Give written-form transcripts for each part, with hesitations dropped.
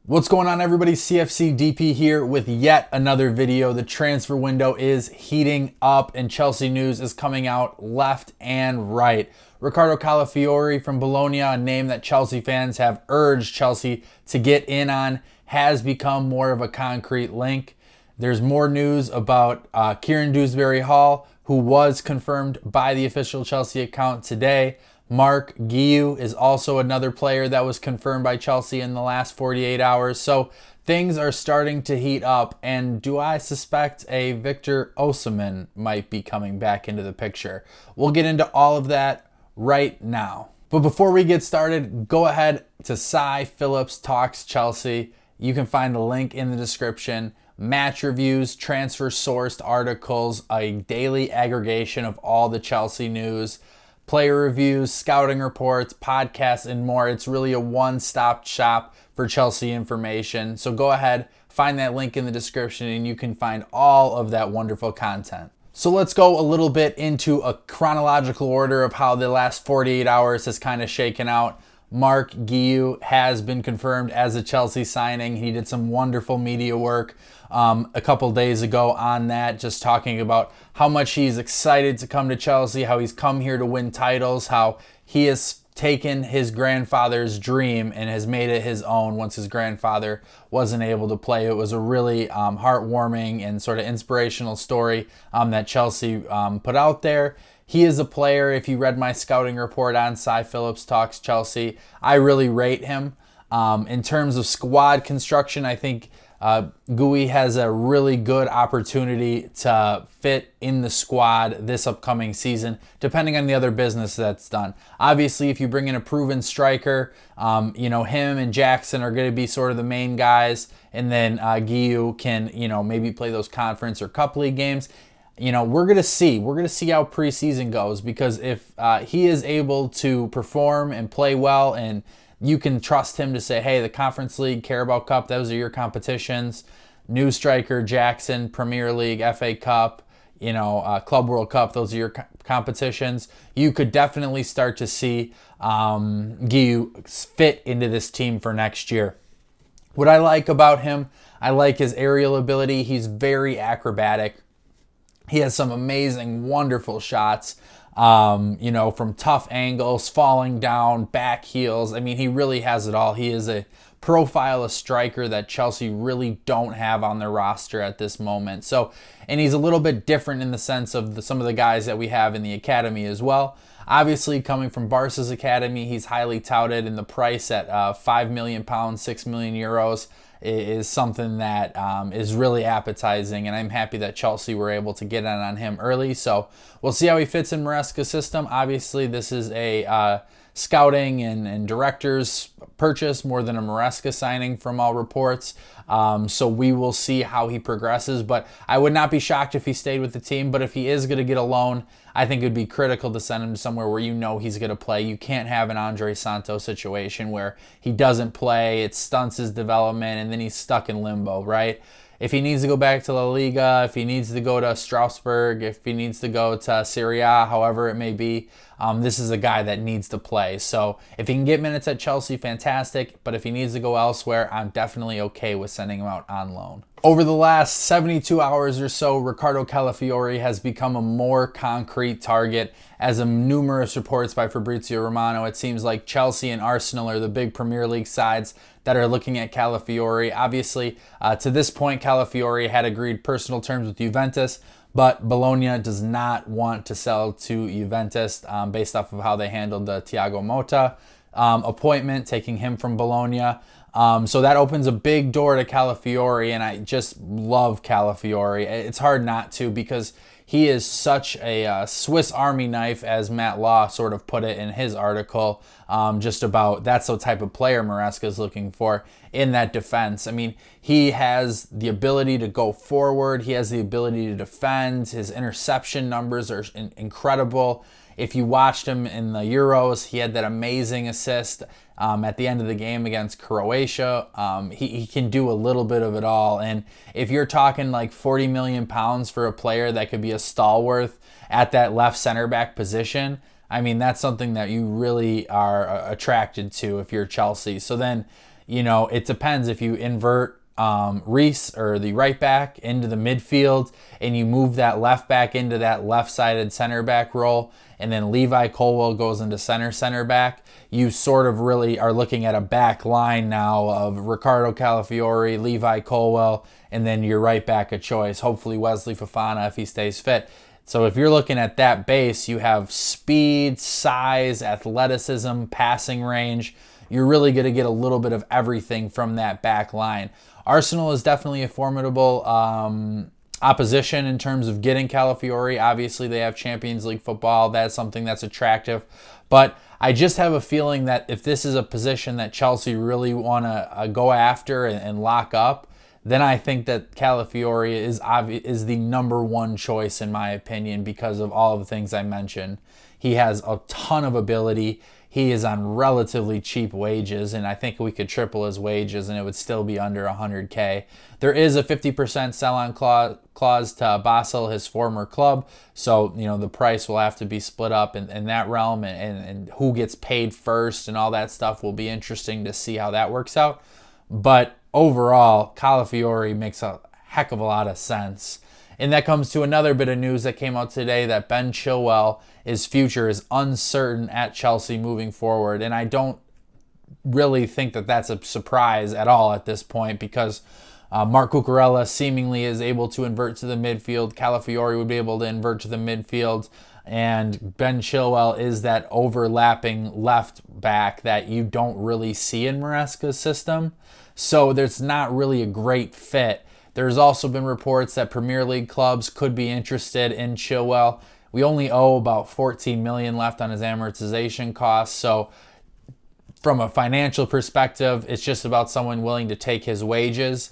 What's going on, everybody? CFC DP here with yet another video. The transfer window is heating up and Chelsea news is coming out left and right. Riccardo Calafiori from Bologna, a name that Chelsea fans have urged Chelsea to get in on, has become more of a concrete link. There's more news about Kiernan Dewsbury-Hall, who was confirmed by the official Chelsea account today. Marc, Guiu is also another player that was confirmed by Chelsea in the last 48 hours. So things are starting to heat up. And do I suspect a Victor Osimhen might be coming back into the picture? We'll get into all of that right now. But before we get started, go ahead to Cy Phillips Talks Chelsea. You can find the link in the description. Match reviews, transfer sourced articles, a daily aggregation of all the Chelsea news, player reviews, scouting reports, podcasts, and more. It's really a one-stop shop for Chelsea information. So go ahead, find that link in the description, and you can find all of that wonderful content. So let's go a little bit into a chronological order of how the last 48 hours has kind of shaken out. Marc Guiu has been confirmed as a Chelsea signing. He did some wonderful media work a couple days ago on that, just talking about how much he's excited to come to Chelsea, how he's come here to win titles, how he has taken his grandfather's dream and has made it his own once his grandfather wasn't able to play. It was a really heartwarming and sort of inspirational story that Chelsea put out there. He is a player, if you read my scouting report on Cy Phillips Talks Chelsea, I really rate him. In terms of squad construction, I think Guiu has a really good opportunity to fit in the squad this upcoming season, depending on the other business that's done. Obviously, if you bring in a proven striker, him and Jackson are going to be sort of the main guys, and then Guiu can, maybe play those conference or cup league games. We're going to see how preseason goes, because if he is able to perform and play well, and you can trust him to say, hey, the Conference League, Carabao Cup, those are your competitions. New striker, Jackson, Premier League, FA Cup, Club World Cup, those are your competitions. You could definitely start to see Guiu fit into this team for next year. What I like about him, I like his aerial ability. He's very acrobatic. He has some amazing, wonderful shots, from tough angles, falling down, back heels. I mean, he really has it all. He is a profile, a striker that Chelsea really don't have on their roster at this moment. So, and he's a little bit different in the sense of some of the guys that we have in the academy as well. Obviously, coming from Barca's academy, he's highly touted, and the price at £5 million, €6 million is something that is really appetizing, and I'm happy that Chelsea were able to get in on him early. So we'll see how he fits in Maresca's system. Obviously, this is a scouting and director's purchase more than a Maresca signing from all reports. So we will see how he progresses, but I would not be shocked if he stayed with the team. But if he is going to get a loan, I think it would be critical to send him to somewhere where he's going to play. You can't have an Andre Santos situation where he doesn't play, it stunts his development, and then he's stuck in limbo, right? If he needs to go back to La Liga, if he needs to go to Strasbourg, if he needs to go to Serie A, however it may be, this is a guy that needs to play. So if he can get minutes at Chelsea, fantastic. But if he needs to go elsewhere, I'm definitely okay with sending him out on loan. Over the last 72 hours or so, Riccardo Calafiori has become a more concrete target. As of numerous reports by Fabrizio Romano, it seems like Chelsea and Arsenal are the big Premier League sides that are looking at Calafiori. Obviously, to this point, Calafiori had agreed personal terms with Juventus, but Bologna does not want to sell to Juventus based off of how they handled the Thiago Motta appointment, taking him from Bologna. So that opens a big door to Calafiori, and I just love Calafiori. It's hard not to, because he is such a Swiss Army knife, as Matt Law sort of put it in his article, just about that's the type of player Maresca is looking for in that defense. I mean, he has the ability to go forward. He has the ability to defend. His interception numbers are incredible. If you watched him in the Euros, he had that amazing assist at the end of the game against Croatia. He can do a little bit of it all. And if you're talking like £40 million for a player that could be a stalwart at that left center back position, I mean, that's something that you really are attracted to if you're Chelsea. So then you know, it depends if you invert Reese or the right back into the midfield and you move that left back into that left-sided center back role, and then Levi Colwill goes into center back, you sort of really are looking at a back line now of Riccardo Calafiori, Levi Colwill, and then your right back of choice, hopefully Wesley Fofana if he stays fit. So if you're looking at that base, you have speed, size, athleticism, passing range. You're really going to get a little bit of everything from that back line. Arsenal is definitely a formidable opposition in terms of getting Calafiori. Obviously, they have Champions League football. That's something that's attractive. But I just have a feeling that if this is a position that Chelsea really want to go after and lock up, then I think that Calafiori is the number one choice in my opinion because of all of the things I mentioned. He has a ton of ability. He is on relatively cheap wages, and I think we could triple his wages and it would still be under 100K. There is a 50% sell-on clause to Basel, his former club, so you know the price will have to be split up in that realm, and who gets paid first and all that stuff will be interesting to see how that works out. But overall, Calafiori makes a heck of a lot of sense. And that comes to another bit of news that came out today that Ben Chilwell, his future is uncertain at Chelsea moving forward. And I don't really think that that's a surprise at all at this point because Marc Cucurella seemingly is able to invert to the midfield. Calafiori would be able to invert to the midfield. And Ben Chilwell is that overlapping left back that you don't really see in Maresca's system. So there's not really a great fit. There's also been reports that Premier League clubs could be interested in Chilwell. We only owe about $14 million left on his amortization costs. So from a financial perspective, it's just about someone willing to take his wages.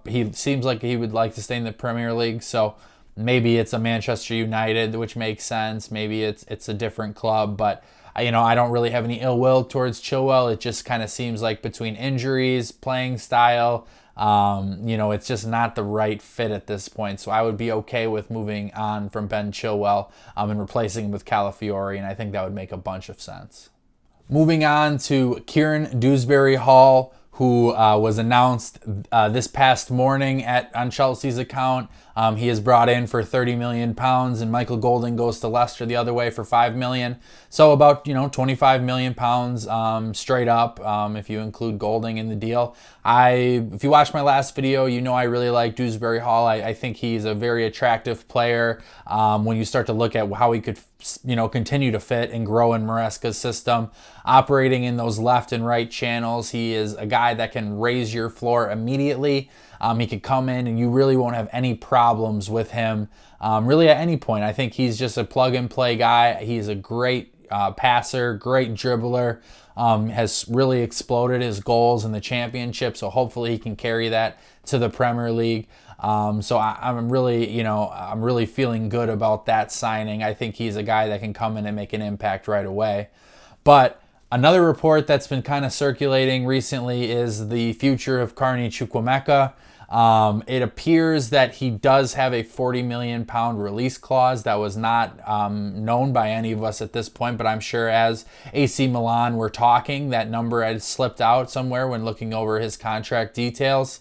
He seems like he would like to stay in the Premier League. So maybe it's a Manchester United, which makes sense. Maybe it's a different club. But you know, I don't really have any ill will towards Chilwell. It just kind of seems like between injuries, playing style, you know, it's just not the right fit at this point. So I would be okay with moving on from Ben Chilwell and replacing him with Calafiori, and I think that would make a bunch of sense. Moving on to Kieran Dewsbury-Hall, who was announced this past morning on Chelsea's account. He is brought in for £30 million, and Michael Golding goes to Leicester the other way for $5 million. So about, you know, £25 million straight up if you include Golding in the deal. If you watched my last video, you know I really like Dewsbury-Hall. I think he's a very attractive player when you start to look at how he could, you know, continue to fit and grow in Maresca's system. Operating in those left and right channels, he is a guy that can raise your floor immediately. He could come in and you really won't have any problems with him really at any point. I think he's just a plug-and-play guy. He's a great passer, great dribbler, has really exploded his goals in the championship, so hopefully he can carry that to the Premier League. So I'm really, you know, I'm really feeling good about that signing. I think he's a guy that can come in and make an impact right away. But another report that's been kind of circulating recently is the future of Carney Chukwuemeka. It appears that he does have a £40 million release clause that was not known by any of us at this point, but I'm sure as AC Milan were talking, that number had slipped out somewhere when looking over his contract details.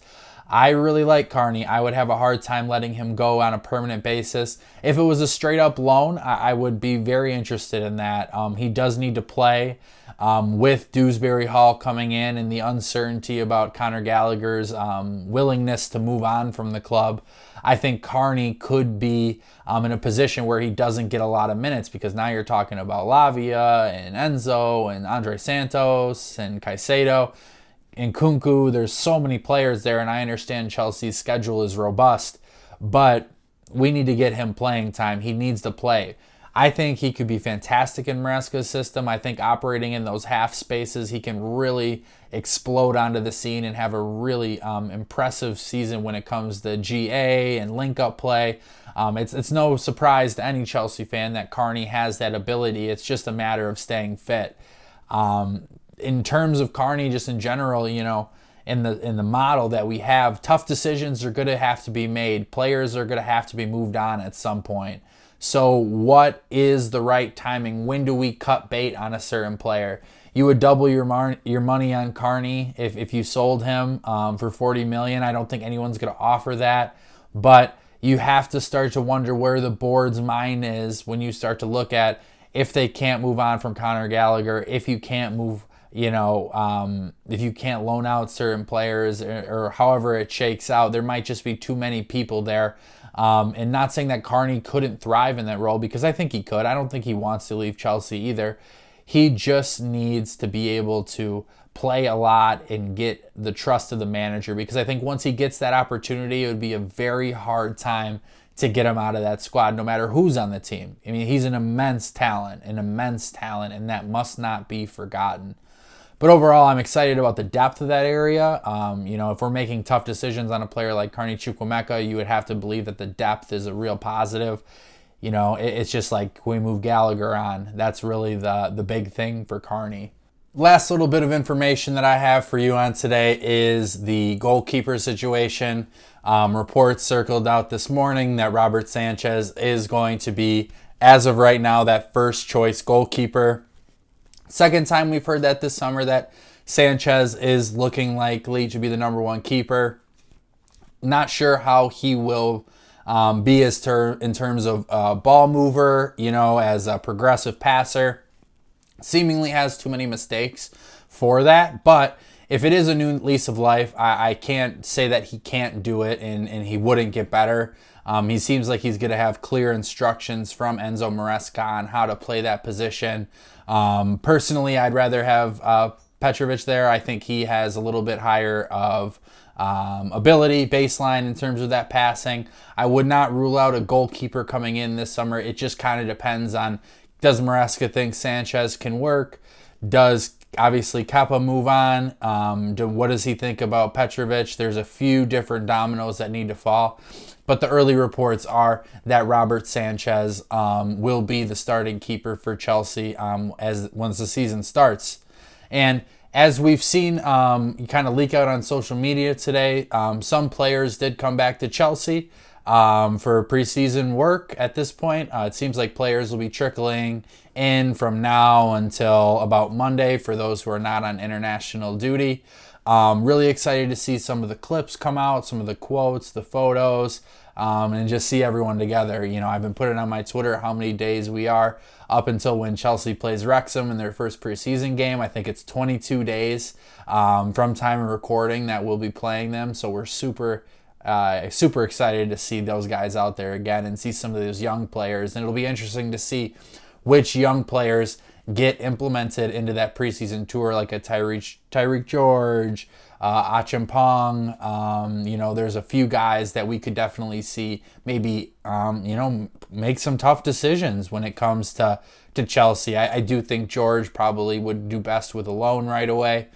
I really like Carney. I would have a hard time letting him go on a permanent basis. If it was a straight up loan, I would be very interested in that. He does need to play. With Dewsbury-Hall coming in and the uncertainty about Conor Gallagher's willingness to move on from the club, I think Carney could be in a position where he doesn't get a lot of minutes, because now you're talking about Lavia and Enzo and Andre Santos and Caicedo and Kunku. There's so many players there, and I understand Chelsea's schedule is robust, but we need to get him playing time. He needs to play. I think he could be fantastic in Maresca's system. I think operating in those half spaces, he can really explode onto the scene and have a really impressive season when it comes to GA and link-up play. It's no surprise to any Chelsea fan that Carney has that ability. It's just a matter of staying fit. In terms of Carney, just in general, you know, in the model that we have, tough decisions are going to have to be made. Players are going to have to be moved on at some point. So what is the right timing? When do we cut bait on a certain player? You would double your money on Carney if you sold him for $40 million. I don't think anyone's going to offer that, but you have to start to wonder where the board's mind is when you start to look at if they can't move on from Conor Gallagher, if you can't move, if you can't loan out certain players or however it shakes out. There might just be too many people there. And not saying that Carney couldn't thrive in that role, because I think he could. I don't think he wants to leave Chelsea either. He just needs to be able to play a lot and get the trust of the manager, because I think once he gets that opportunity, it would be a very hard time to get him out of that squad, no matter who's on the team. I mean, he's an immense talent, and that must not be forgotten. But overall, I'm excited about the depth of that area. If we're making tough decisions on a player like Carney Chukwuemeka, you would have to believe that the depth is a real positive. It's just like, can we move Gallagher on? That's really the big thing for Carney. Last little bit of information that I have for you on today is the goalkeeper situation. Reports circled out this morning that Robert Sanchez is going to be, as of right now, that first choice goalkeeper. Second time we've heard that this summer, that Sanchez is looking likely to be the number one keeper. Not sure how he will be in terms of ball mover, as a progressive passer. Seemingly has too many mistakes for that, but if it is a new lease of life, I can't say that he can't do it and he wouldn't get better. He seems like he's going to have clear instructions from Enzo Maresca on how to play that position. Personally, I'd rather have Petrovic there. I think he has a little bit higher of ability, baseline in terms of that passing. I would not rule out a goalkeeper coming in this summer. It just kind of depends on, does Maresca think Sanchez can work? Does obviously Kepa move on? What does he think about Petrovic? There's a few different dominoes that need to fall. But the early reports are that Robert Sanchez will be the starting keeper for Chelsea once the season starts. And as we've seen kind of leak out on social media today, some players did come back to Chelsea for preseason work at this point. It seems like players will be trickling in from now until about Monday for those who are not on international duty. Really excited to see some of the clips come out, some of the quotes, the photos, and just see everyone together. I've been putting on my Twitter how many days we are up until when Chelsea plays Wrexham in their first preseason game. I think it's 22 days from time of recording that we'll be playing them. So we're super excited to see those guys out there again and see some of those young players. And it'll be interesting to see which young players get implemented into that preseason tour, like a Tyreek George, Achampong. There's a few guys that we could definitely see maybe, make some tough decisions when it comes to Chelsea. I do think George probably would do best with a loan right away.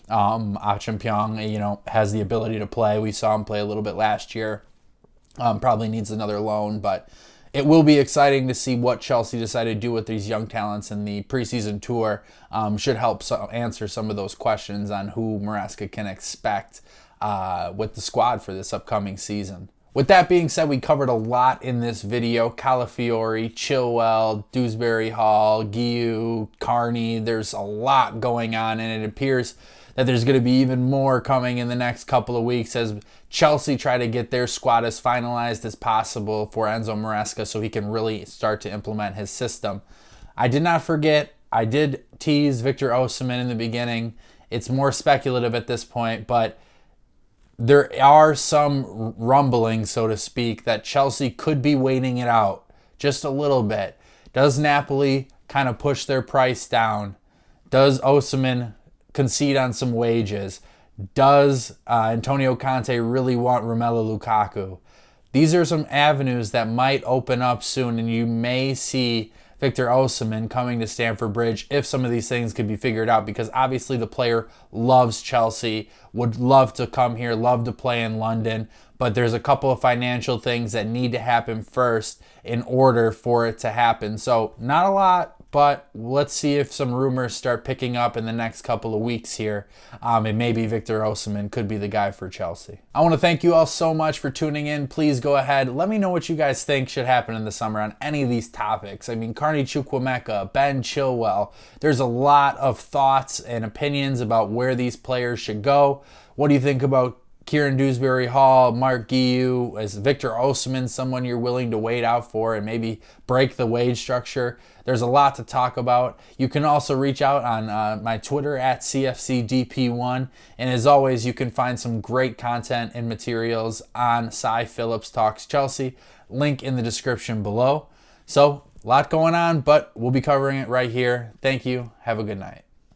Achampong, has the ability to play. We saw him play a little bit last year. Probably needs another loan, but it will be exciting to see what Chelsea decide to do with these young talents in the preseason tour. Should help answer some of those questions on who Maresca can expect with the squad for this upcoming season. With that being said, we covered a lot in this video. Calafiori, Chillwell, Dewsbury-Hall, Guiu, Carney. There's a lot going on, and it appears that there's going to be even more coming in the next couple of weeks as Chelsea try to get their squad as finalized as possible for Enzo Maresca so he can really start to implement his system. I did not forget, I did tease Victor Osimhen in the beginning. It's more speculative at this point, but there are some rumblings, so to speak, that Chelsea could be waiting it out just a little bit. Does Napoli kind of push their price down? Does Osimhen concede on some wages? Does Antonio Conte really want Romelu Lukaku? These are some avenues that might open up soon, and you may see Victor Osimhen coming to Stamford Bridge if some of these things could be figured out, because obviously the player loves Chelsea, would love to come here, love to play in London, but there's a couple of financial things that need to happen first in order for it to happen. So not a lot but let's see if some rumors start picking up in the next couple of weeks here. And maybe Victor Osimhen could be the guy for Chelsea. I want to thank you all so much for tuning in. Please go ahead. Let me know what you guys think should happen in the summer on any of these topics. I mean, Carney, Chukwuemeka, Ben Chillwell. There's a lot of thoughts and opinions about where these players should go. What do you think about Kiernan Dewsbury-Hall, Marc, Guiu? Is Victor Osimhen someone you're willing to wait out for and maybe break the wage structure? There's a lot to talk about. You can also reach out on my Twitter at CFCDP1. And as always, you can find some great content and materials on Cy Phillips Talks Chelsea. Link in the description below. So, a lot going on, but we'll be covering it right here. Thank you. Have a good night.